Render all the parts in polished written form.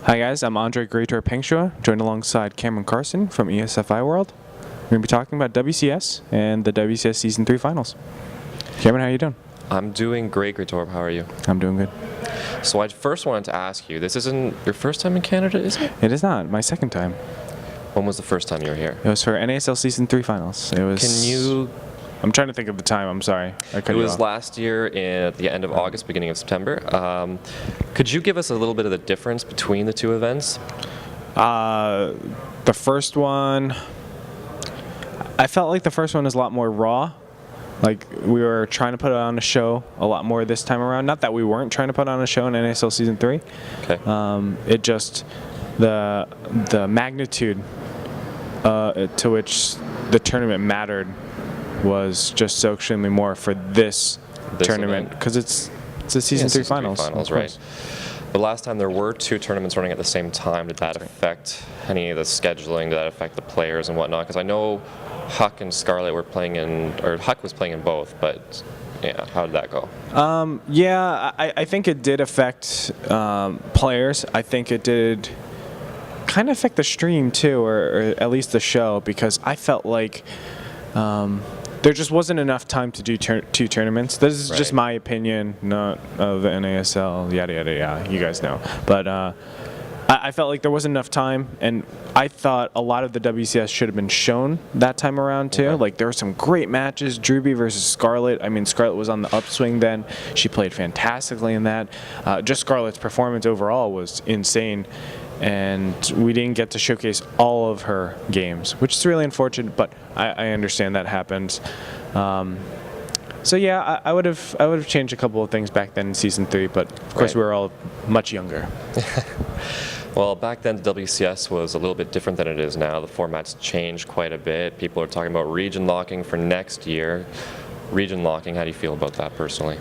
Hi guys, I'm Andre Gretorp Hengchua, joined alongside Cameron Carson from ESFI World. We're going to be talking about WCS and the WCS Season 3 Finals. Cameron, how are you doing? I'm doing great, Gretorp. How are you? I'm doing good. So I first wanted to ask you, this isn't your first time in Canada, is it? It is not. My second time. When was the first time you were here? It was for NASL Season 3 Finals. It was... Can you... I'm trying to think of the time. I'm sorry. It was last year at the end of August, beginning of September. Could you give us a little bit of the difference between the two events? The first one... I felt like the first one was a lot more raw. Like, we were trying to put on a show a lot more this time around. Not that we weren't trying to put on a show in NASL Season 3. Okay. It just... The magnitude to which the tournament mattered was just so extremely more for this tournament, because it's a Season 3 finals. Right. The last time there were two tournaments running at the same time, did that affect any of the scheduling? Did that affect the players and whatnot? Because I know Huck and Scarlett were playing in, or Huck was playing in both, but yeah, how did that go? Yeah, I think it did affect players. I think it did kind of affect the stream too, or at least the show, because I felt like there just wasn't enough time to do two tournaments. This is just my opinion, not of the NASL, yada, yada, yada. You guys know. But I felt like there wasn't enough time, and I thought a lot of the WCS should have been shown that time around too. Like, there were some great matches. Drewby versus Scarlett. I mean, Scarlett was on the upswing then. She played fantastically in that. Just Scarlett's performance overall was insane. And we didn't get to showcase all of her games, which is really unfortunate, but I understand that happens. So yeah, I would have changed a couple of things back then in Season 3, but of course we were all much younger. Well, back then the WCS was a little bit different than it is now. The format's changed quite a bit. People are talking about region locking for next year. Region locking, how do you feel about that personally?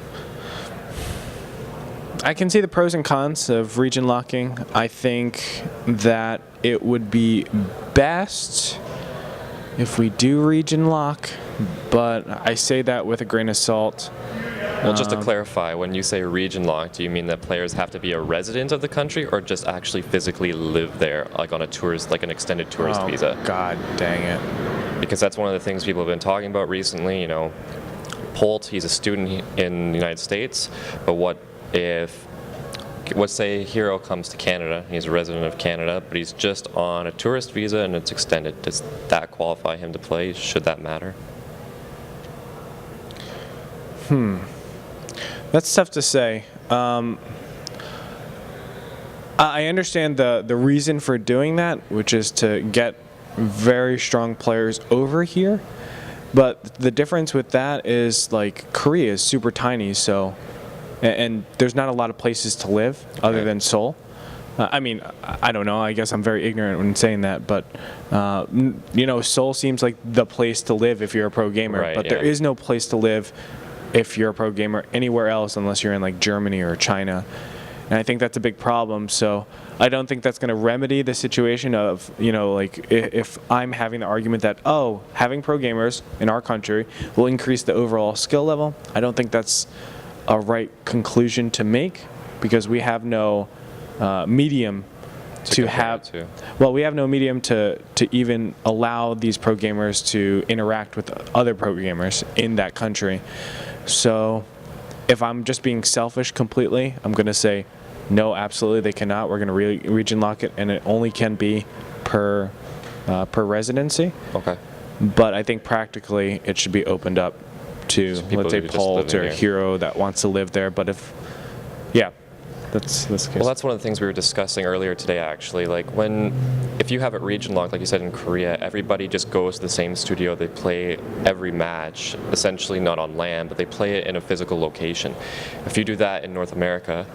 I can see the pros and cons of region locking. I think that it would be best if we do region lock, but I say that with a grain of salt. Well, just to clarify, when you say region lock, do you mean that players have to be a resident of the country, or just actually physically live there, like on a tourist, like an extended tourist visa? God dang it. Because that's one of the things people have been talking about recently. You know, Polt, he's a student in the United States, but what if, let's say Hero comes to Canada, he's a resident of Canada, but he's just on a tourist visa and it's extended. Does that qualify him to play? Should that matter? That's tough to say. I understand the reason for doing that, which is to get very strong players over here, but the difference with that is, like, Korea is super tiny, so and there's not a lot of places to live other than Seoul. I mean, I don't know. I guess I'm very ignorant when saying that, but you know, Seoul seems like the place to live if you're a pro gamer. But there is no place to live if you're a pro gamer anywhere else unless you're in, like, Germany or China. And I think that's a big problem. So I don't think that's going to remedy the situation of, you know, like, if I'm having the argument that, oh, having pro gamers in our country will increase the overall skill level. I don't think that's a right conclusion to make, because we have no medium to have. Well, we have no medium to even allow these pro gamers to interact with other pro gamers in that country. So if I'm just being selfish completely, I'm going to say no, absolutely they cannot. We're going to region lock it, and it only can be per residency. Okay. But I think practically it should be opened up to, let's say, Polt or Hero that wants to live there. But if, yeah, that's the case. Well, that's one of the things we were discussing earlier today, actually. Like, if you have it region locked, like you said, in Korea, everybody just goes to the same studio. They play every match, essentially not on LAN, but they play it in a physical location. If you do that in North America,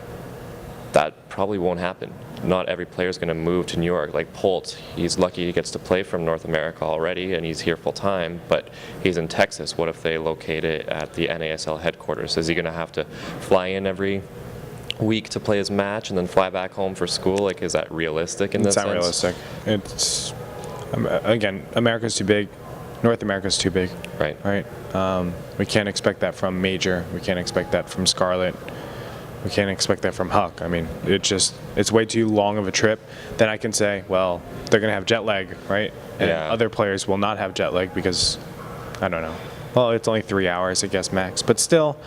that probably won't happen. Not every player is going to move to New York. Like Polt, he's lucky he gets to play from North America already, and he's here full time, but he's in Texas. What if they locate it at the NASL headquarters? Is he going to have to fly in every week to play his match and then fly back home for school? Like, is that realistic in that sense? It's not realistic. It's, again, America's too big. North America's too big. Right. We can't expect that from Major. We can't expect that from Scarlett. we can't expect that from Huck. I mean, it's way too long of a trip. Then I can say, well, they're going to have jet lag, right? And other players will not have jet lag because, I don't know. Well, it's only 3 hours, I guess, max. But still,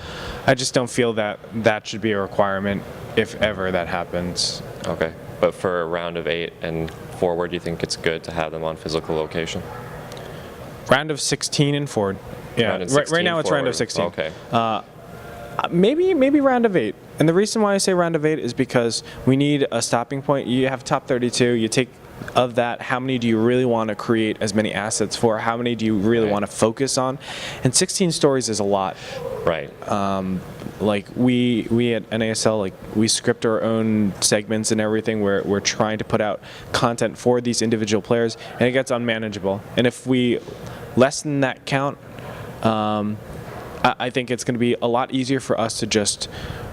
I just don't feel that that should be a requirement if ever that happens. Okay. But for a round of 8 and forward, you think it's good to have them on physical location? Round of 16 and forward. Yeah, right now it's round of 16. Okay. Maybe round of 8. And the reason why I say round of 8 is because we need a stopping point. You have top 32. You take of that, how many do you really want to create as many assets for? How many do you really want to focus on? And 16 stories is a lot. Right. Like we at NASL, like we script our own segments and everything. We're trying to put out content for these individual players, and it gets unmanageable. And if we lessen that count, I think it's going to be a lot easier for us to just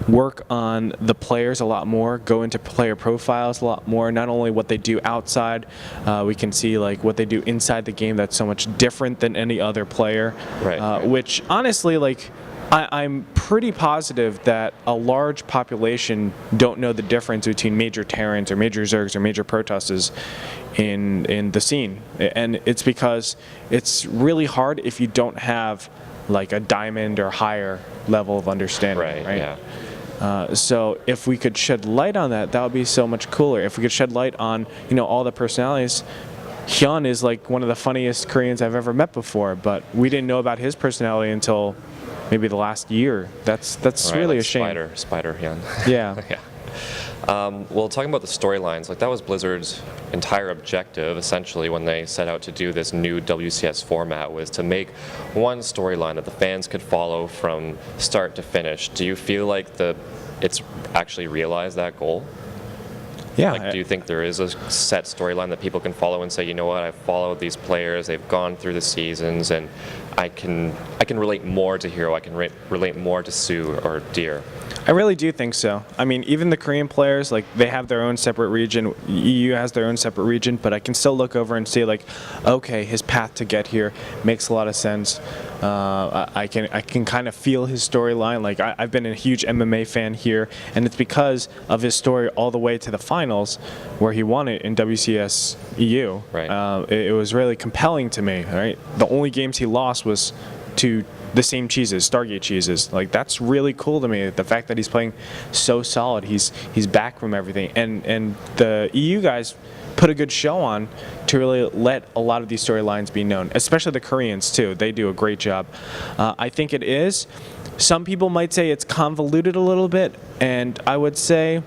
work on the players a lot more, go into player profiles a lot more, not only what they do outside, we can see like what they do inside the game that's so much different than any other player, which honestly, like, I'm pretty positive that a large population don't know the difference between major Terrans or major Zergs or major Protosses in the scene. And it's because it's really hard if you don't have like a diamond or higher level of understanding, right? Yeah. So if we could shed light on that, that would be so much cooler. If we could shed light on, all the personalities. Hyun is like one of the funniest Koreans I've ever met before, but we didn't know about his personality until maybe the last year. That's really like a shame. Spider Hyun. Yeah. Yeah. Well, talking about the storylines, like that was Blizzard's entire objective, essentially, when they set out to do this new WCS format, was to make one storyline that the fans could follow from start to finish. Do you feel like it's actually realized that goal? Yeah. Like, do you think there is a set storyline that people can follow and say, you know what, I've followed these players, they've gone through the seasons, and I can relate more to Hero, I can relate more to Sue or Deer? I really do think so. I mean, even the Korean players, like, they have their own separate region. EU has their own separate region, but I can still look over and see, like, okay, his path to get here makes a lot of sense. I can kind of feel his storyline. Like, I've been a huge MMA fan here, and it's because of his story all the way to the finals, where he won it in WCS EU. Right. It was really compelling to me. Right. The only games he lost was to the same cheeses, Stargate cheeses. Like, that's really cool to me. The fact that he's playing so solid, he's back from everything, and the EU guys put a good show on to really let a lot of these storylines be known, especially the Koreans too. They do a great job. I think it is. Some people might say it's convoluted a little bit, and I would say,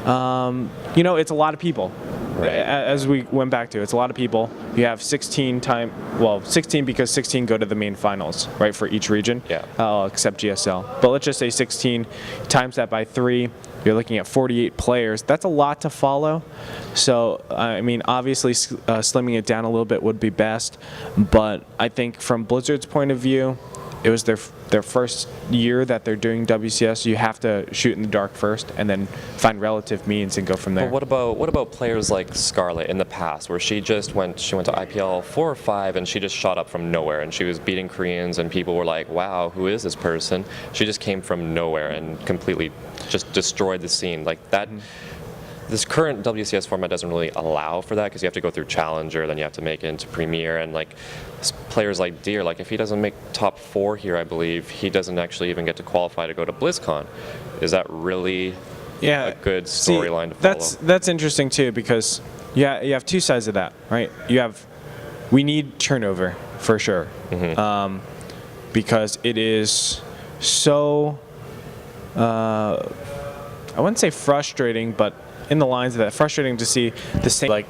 it's a lot of people. Right. As we went back to, it's a lot of people. You have 16 because 16 go to the main finals, right, for each region, except GSL. But let's just say 16 times that by 3. You're looking at 48 players. That's a lot to follow. So, I mean, obviously, slimming it down a little bit would be best. But I think from Blizzard's point of view, it was their first year that they're doing WCS. You have to shoot in the dark first, and then find relative means and go from there. But what about players like Scarlet in the past, where she went to IPL 4 or 5, and she just shot up from nowhere, and she was beating Koreans, and people were like, "Wow, who is this person?" She just came from nowhere and completely just destroyed the scene like that. This current WCS format doesn't really allow for that, because you have to go through Challenger, then you have to make it into Premier, and like players like Deer, like if he doesn't make top 4 here, I believe, he doesn't actually even get to qualify to go to BlizzCon. Is that really a good storyline to follow? That's interesting too, because you have two sides of that, right? We need turnover for sure, because it is so, I wouldn't say frustrating, but in the lines of that, frustrating to see the same, like,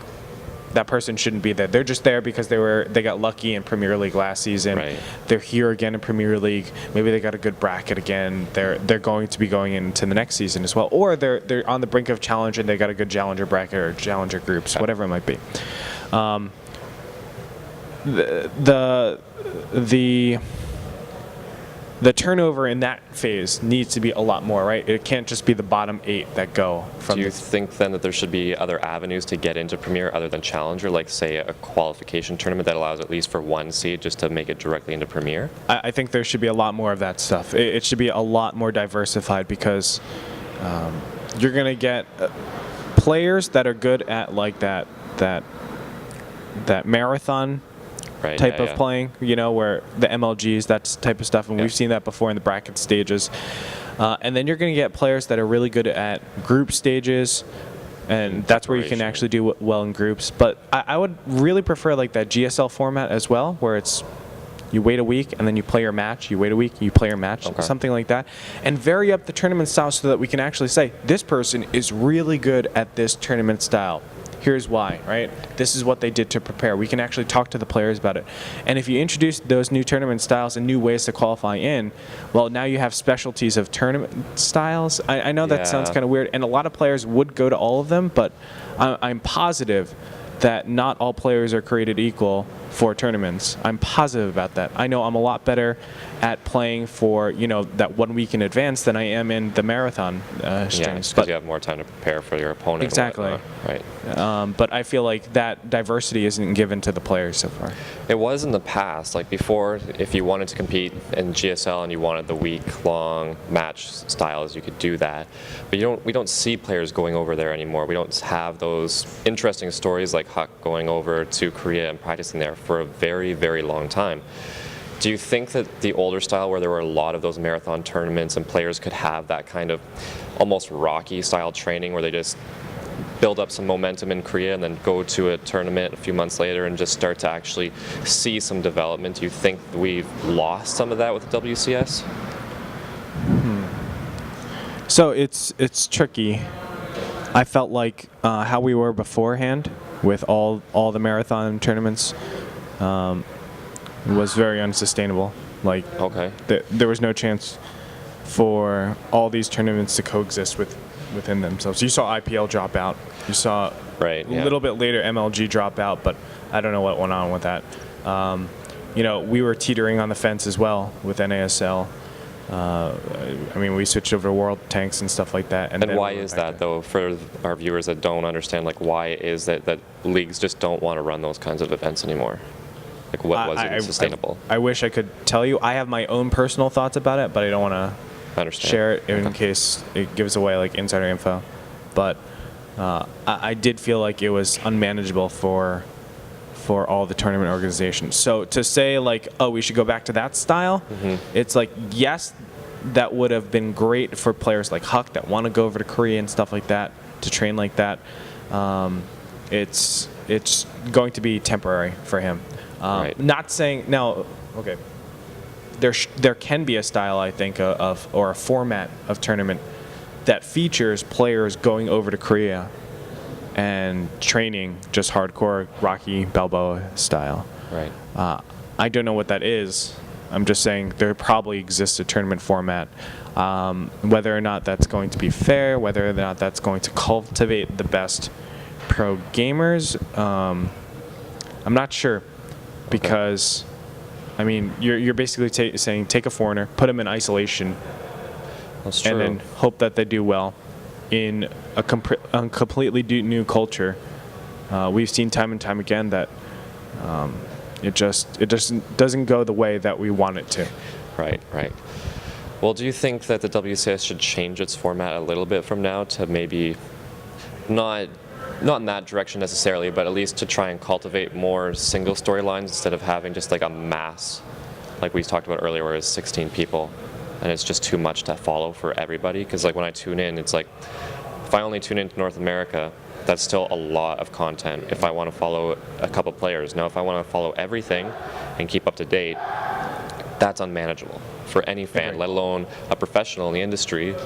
that person shouldn't be there. They're just there because they got lucky in Premier League last season. Right. They're here again in Premier League. Maybe they got a good bracket again. They're going to be going into the next season as well. Or they're on the brink of challenge and they got a good challenger bracket or challenger groups, whatever it might be. The turnover in that phase needs to be a lot more, right? It can't just be the bottom 8 that go from. Do you think then that there should be other avenues to get into Premier other than Challenger, like say a qualification tournament that allows at least for 1 seed just to make it directly into Premier? I think there should be a lot more of that stuff. It should be a lot more diversified, because You're going to get players that are good at like that marathon Right, type yeah, of playing, where the MLGs, that type of stuff, and we've seen that before in the bracket stages. And then you're going to get players that are really good at group stages, and that's where you can actually do well in groups. But I would really prefer like that GSL format as well, where it's you wait a week and then you play your match, you wait a week, you play your match, something like that, and vary up the tournament style so that we can actually say, this person is really good at this tournament style. Here's why, right? This is what they did to prepare. We can actually talk to the players about it. And if you introduce those new tournament styles and new ways to qualify in, well, now you have specialties of tournament styles. I know that sounds kind of weird, and a lot of players would go to all of them, but I'm positive that not all players are created equal for tournaments. I'm positive about that. I know I'm a lot better at playing for that 1 week in advance than I am in the marathon streams. Because you have more time to prepare for your opponent. Exactly. Right. But I feel like that diversity isn't given to the players so far. It was in the past. Like before, if you wanted to compete in GSL and you wanted the week-long match styles, you could do that. But we don't see players going over there anymore. We don't have those interesting stories like Huck going over to Korea and practicing there for a very, very long time. Do you think that the older style, where there were a lot of those marathon tournaments and players could have that kind of almost Rocky style training where they just build up some momentum in Korea and then go to a tournament a few months later and just start to actually see some development? Do you think we've lost some of that with the WCS? So it's tricky. I felt like how we were beforehand with all the marathon tournaments was very unsustainable. Like, there was no chance for all these tournaments to coexist within themselves. You saw IPL drop out. You saw a little bit later MLG drop out, but I don't know what went on with that. We were teetering on the fence as well with NASL. We switched over to World Tanks and stuff like that. And why is that, though, for our viewers that don't understand? Like, why is that leagues just don't want to run those kinds of events anymore? Like, what wasn't sustainable? I wish I could tell you. I have my own personal thoughts about it, but I don't want to share it in case it gives away like insider info. But I did feel like it was unmanageable for all the tournament organizations. So to say like, oh, we should go back to that style, it's like, yes, that would have been great for players like Huck that want to go over to Korea and stuff like that to train like that. It's going to be temporary for him. Not saying now. Okay, there can be a style, I think, or a format of tournament that features players going over to Korea and training just hardcore Rocky Balboa style. Right. I don't know what that is. I'm just saying there probably exists a tournament format. Whether or not that's going to be fair, whether or not that's going to cultivate the best pro gamers, I'm not sure. Because, you're basically saying take a foreigner, put them in isolation, That's true. and then hope that they do well in a completely new culture. We've seen time and time again that it just doesn't go the way that we want it to. Right. Well, do you think that the WCS should change its format a little bit from now to maybe not in that direction necessarily, but at least to try and cultivate more single storylines instead of having just like a mass, like we talked about earlier, where it's 16 people and it's just too much to follow for everybody? Because like when I tune in, it's like if I only tune into North America, that's still a lot of content if I want to follow a couple players. Now if I want to follow everything and keep up to date, that's unmanageable for any fan, let alone a professional in the industry.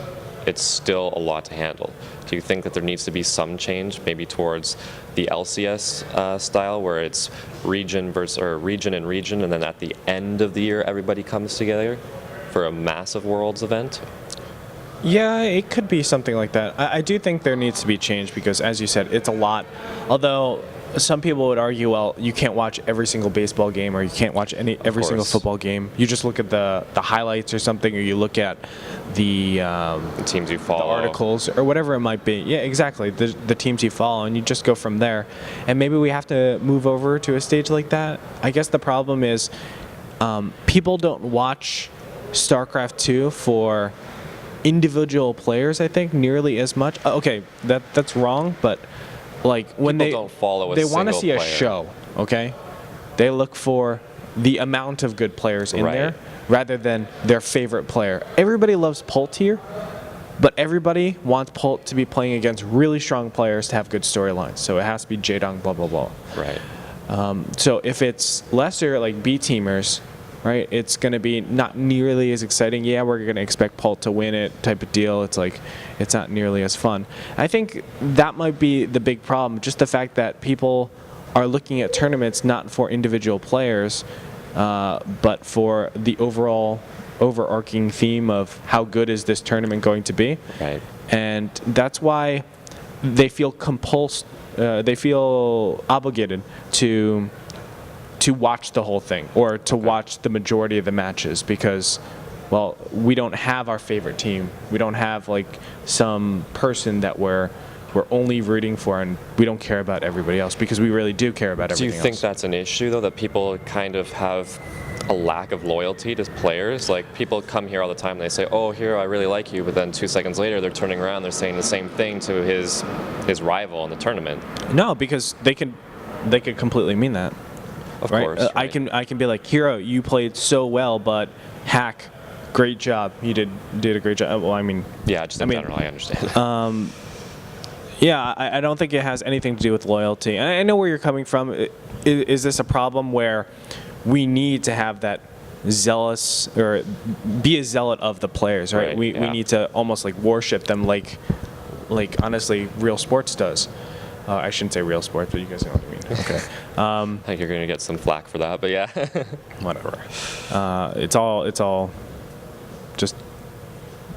It's still a lot to handle. Do you think that there needs to be some change, maybe towards the LCS style, where it's region and region, and then at the end of the year everybody comes together for a massive Worlds event? Yeah, it could be something like that. I do think there needs to be change because, as you said, it's a lot. Although some people would argue, well, you can't watch every single baseball game or you can't watch every single football game. You just look at the highlights or something, or you look at the teams you follow, the articles, or whatever it might be. Yeah, exactly. The teams you follow, and you just go from there. And maybe we have to move over to a stage like that. I guess the problem is people don't watch StarCraft 2 for individual players, I think, nearly as much. Okay, that's wrong, but like when People don't follow a they want to single see a player. show, okay? They look for the amount of good players in Right. there rather than their favorite player. Everybody loves Pult here, but everybody wants Pult to be playing against really strong players to have good storylines. So it has to be Jaedong, blah, blah, blah. Right. So if it's lesser, like B-teamers, right, it's going to be not nearly as exciting. Yeah, we're going to expect Pult to win it type of deal. It's like, it's not nearly as fun. I think that might be the big problem, just the fact that people are looking at tournaments not for individual players, but for the overall overarching theme of how good is this tournament going to be. Right. And that's why they feel they feel obligated to watch the whole thing or to watch the majority of the matches because, well, we don't have our favorite team. We don't have like some person that we're only rooting for, and we don't care about everybody else because we really do care about Do everything you think else. that's an issue, though, that people kind of have a lack of loyalty to players? Like, people come here all the time and they say, oh, here, I really like you, but then 2 seconds later, they're turning around, they're saying the same thing to his rival in the tournament. No, because they could completely mean that. Of Right? course. I can be like, Hero, you played so well, but Hack, great job. You did a great job. Well, I mean, Yeah, just in I mean, general, I understand. yeah, I don't think it has anything to do with loyalty. And I know where you're coming from. Is this a problem where we need to have that zealous or be a zealot of the players, right? Right, We yeah. need to almost like worship them like honestly real sports does. I shouldn't say real sports, but you guys know what I mean. Okay. I think you're going to get some flack for that, but yeah. Whatever. It's all just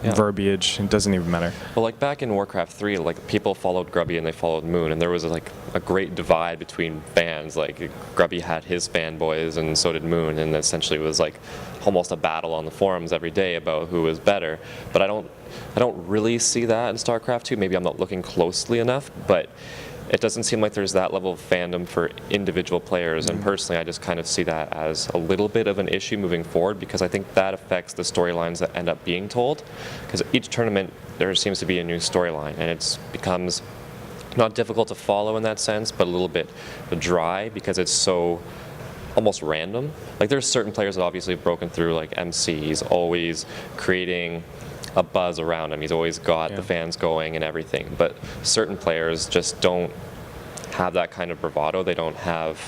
Yeah. verbiage. It doesn't even matter. Well, like back in Warcraft 3, like people followed Grubby and they followed Moon, and there was like a great divide between fans. Like Grubby had his fanboys, and so did Moon, and essentially it was like almost a battle on the forums every day about who was better. But I don't really see that in StarCraft 2. Maybe I'm not looking closely enough, but it doesn't seem like there's that level of fandom for individual players, and personally I just kind of see that as a little bit of an issue moving forward, because I think that affects the storylines that end up being told, because each tournament there seems to be a new storyline, and it becomes not difficult to follow in that sense, but a little bit dry because it's so almost random. Like there's certain players that obviously have broken through, like MC, he's always creating a buzz around him. He's always got the fans going and everything. But certain players just don't have that kind of bravado. They don't have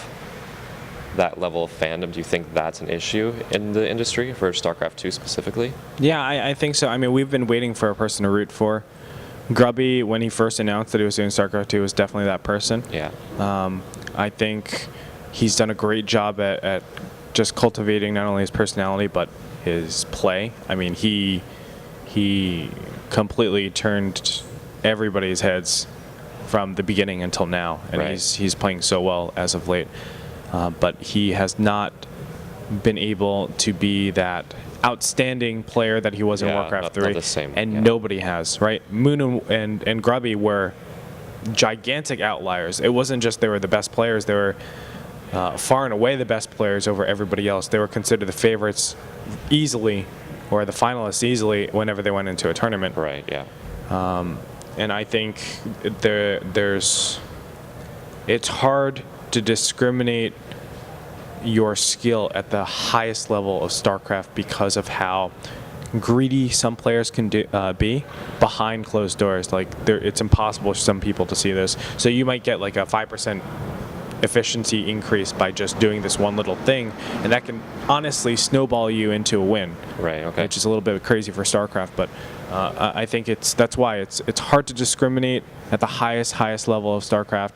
that level of fandom. Do you think that's an issue in the industry for StarCraft 2 specifically? Yeah, I think so. I mean, we've been waiting for a person to root for. Grubby, when he first announced that he was doing StarCraft 2, was definitely that person. Yeah. I think he's done a great job at just cultivating not only his personality, but his play. I mean, he completely turned everybody's heads from the beginning until now, and Right. he's playing so well as of late. But he has not been able to be that outstanding player that he was in Yeah, Warcraft not 3, the same, and yeah. nobody has, right? Moon and Grubby were gigantic outliers. It wasn't just they were the best players; they were far and away the best players over everybody else. They were considered the favorites easily, or the finalists easily, whenever they went into a tournament. Right, yeah. And I think it's hard to discriminate your skill at the highest level of StarCraft because of how greedy some players can be behind closed doors. Like it's impossible for some people to see this. So you might get like a 5% efficiency increase by just doing this one little thing, and that can honestly snowball you into a win. Right, okay. Which is a little bit crazy for StarCraft, but I think that's why it's hard to discriminate at the highest level of StarCraft,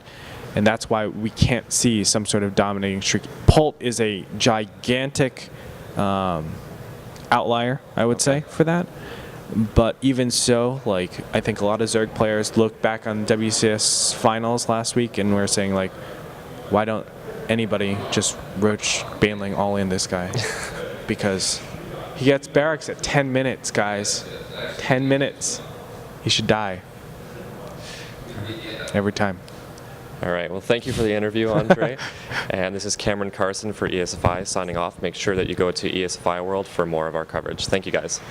and that's why we can't see some sort of dominating streak. Pult is a gigantic outlier, I would say, for that. But even so, like I think a lot of Zerg players look back on WCS finals last week and we're saying like, why don't anybody just roach Baneling all in this guy? Because he gets barracks at 10 minutes, guys. 10 minutes. He should die. Every time. All right. Well, thank you for the interview, Andre. And this is Cameron Carson for ESFI signing off. Make sure that you go to ESFI World for more of our coverage. Thank you, guys.